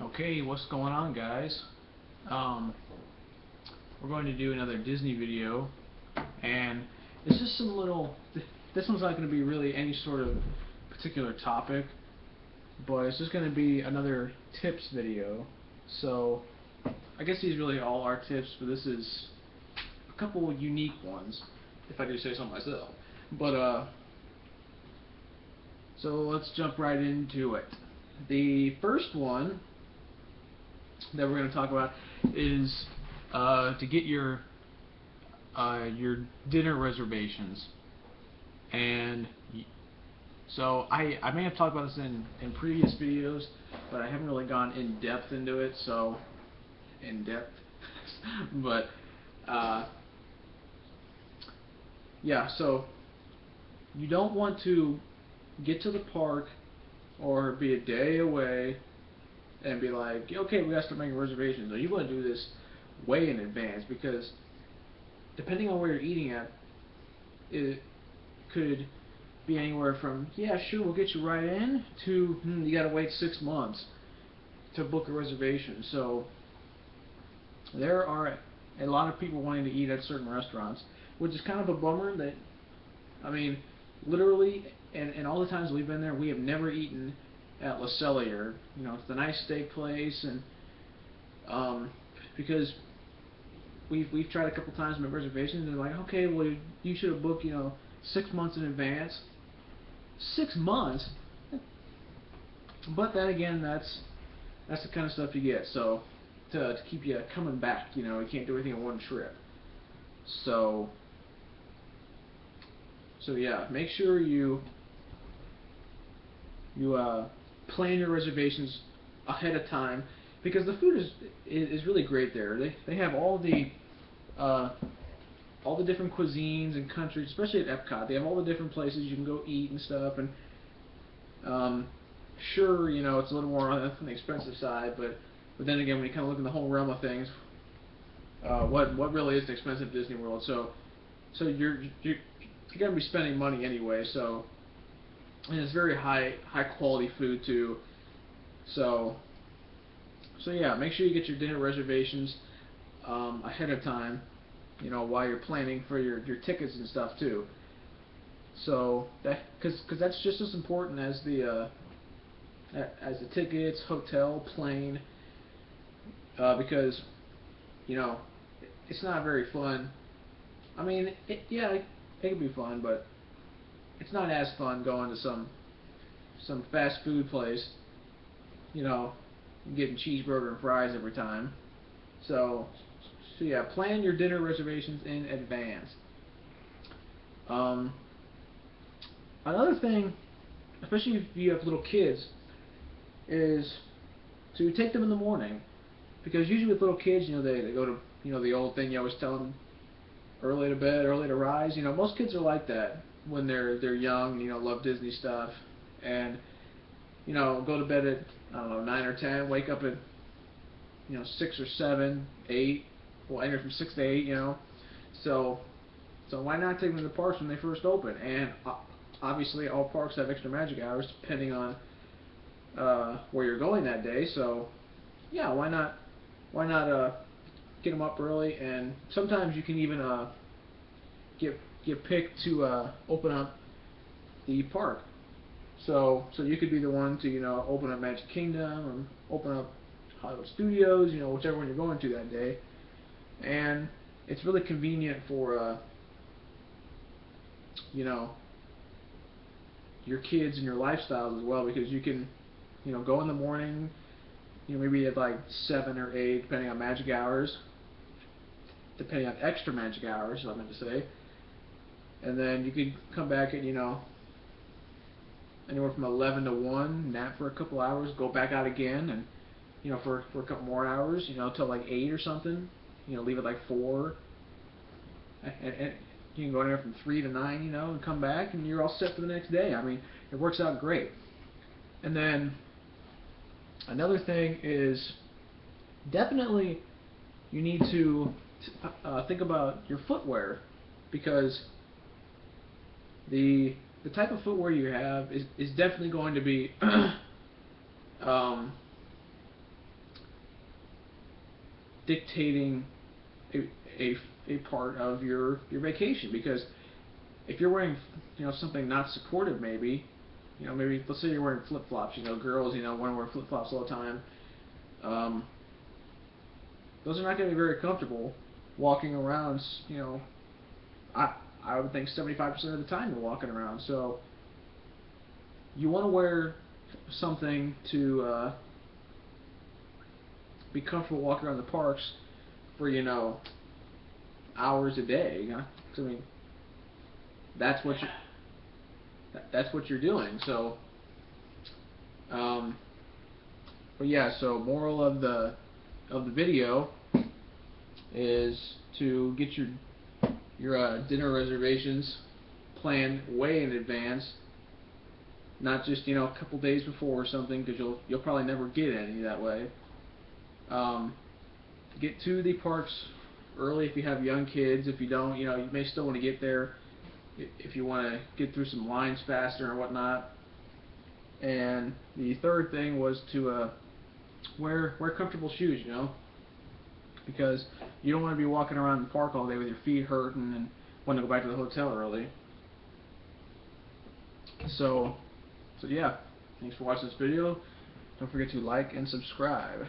Okay, what's going on, guys? Um, we're going to do another Disney video, and it's just some little. This one's not going to be really any sort of particular topic, but it's just going to be another tips video. So, I guess these really all are tips, but this is a couple unique ones, if I do say so myself. But so let's jump right into it. The first one that we're going to talk about is to get your dinner reservations. And so I may have talked about this in previous videos, but I haven't really gone in depth into it. So in depth, but uh, yeah. So you don't want to get to the park or be a day away and be like, okay, we got to start making reservations. Or you want to do this way in advance, because depending on where you're eating at, it could be anywhere from, yeah, sure, we'll get you right in, to you got to wait 6 months to book a reservation. So there are a lot of people wanting to eat at certain restaurants, which is kind of a bummer. That, I mean, literally, and all the times we've been there, we have never eaten at Le Cellier. You know, it's a nice steak place, and because we've tried a couple times to make reservations, and they're like, okay, well, you should have booked, 6 months in advance. 6 months, but then again, that's the kind of stuff you get. So to keep you coming back, you can't do everything in one trip. So yeah, make sure you plan your reservations ahead of time, because the food is really great there. They have uh, all the different cuisines and countries, especially at Epcot. They have all the different places you can go eat and stuff. And um, sure, it's a little more on the expensive side, but then again, when you kind of look in the whole realm of things, what really is expensive at Disney World? So you're gonna be spending money anyway. So, and it's very high quality food too. So yeah, make sure you get your dinner reservations ahead of time. While you're planning for your tickets and stuff too. So because that's just as important as the tickets, hotel, plane, because you know it's not very fun. I mean, yeah, it can be fun, but it's not as fun going to some fast food place, you know, getting cheeseburger and fries every time. So yeah, plan your dinner reservations in advance. Um, Another thing, especially if you have little kids, is to take them in the morning, because usually with little kids, they go to, the old thing you always tell them, early to bed, early to rise. Most kids are like that when they're young. Love Disney stuff, and go to bed at, I don't know, 9 or 10, wake up at 6 or 7, 8. Well, anywhere from 6 to 8. So why not take them to the parks when they first open? And obviously, all parks have extra magic hours depending on where you're going that day. So yeah, why not get them up early? And sometimes you can even get picked to open up the park. So you could be the one to open up Magic Kingdom, or open up Hollywood Studios, whichever one you're going to that day. And it's really convenient for you know your kids and your lifestyles as well, because you can go in the morning, maybe at like 7 or 8, depending on magic hours, depending on extra magic hours, I meant to say. And then you could come back at anywhere from 11 to 1, nap for a couple hours, go back out again, and for a couple more hours, till like 8 or something. Leave at like 4, and you can go anywhere from 3 to 9, and come back, and you're all set for the next day. I mean, it works out great. And then another thing is, definitely you need to think about your footwear, because the type of footwear you have is definitely going to be um, dictating a, a, a part of your vacation. Because if you're wearing, something not supportive, maybe, maybe let's say you're wearing flip-flops. Girls, want to wear flip-flops all the time. Those are not going to be very comfortable walking around. I I would think 75% of the time you're walking around. So you want to wear something to be comfortable walking around the parks for hours a day. 'Cause, I mean, that's what you're doing. So, but yeah. So moral of the video is to get your dinner reservations planned way in advance, not just a couple days before or something, because you'll probably never get any that way. Get to the parks early if you have young kids. If you don't, you may still want to get there if you want to get through some lines faster or whatnot. And the third thing was to wear comfortable shoes, because you don't want to be walking around the park all day with your feet hurting and want to go back to the hotel early. So yeah, thanks for watching this video. Don't forget to like and subscribe.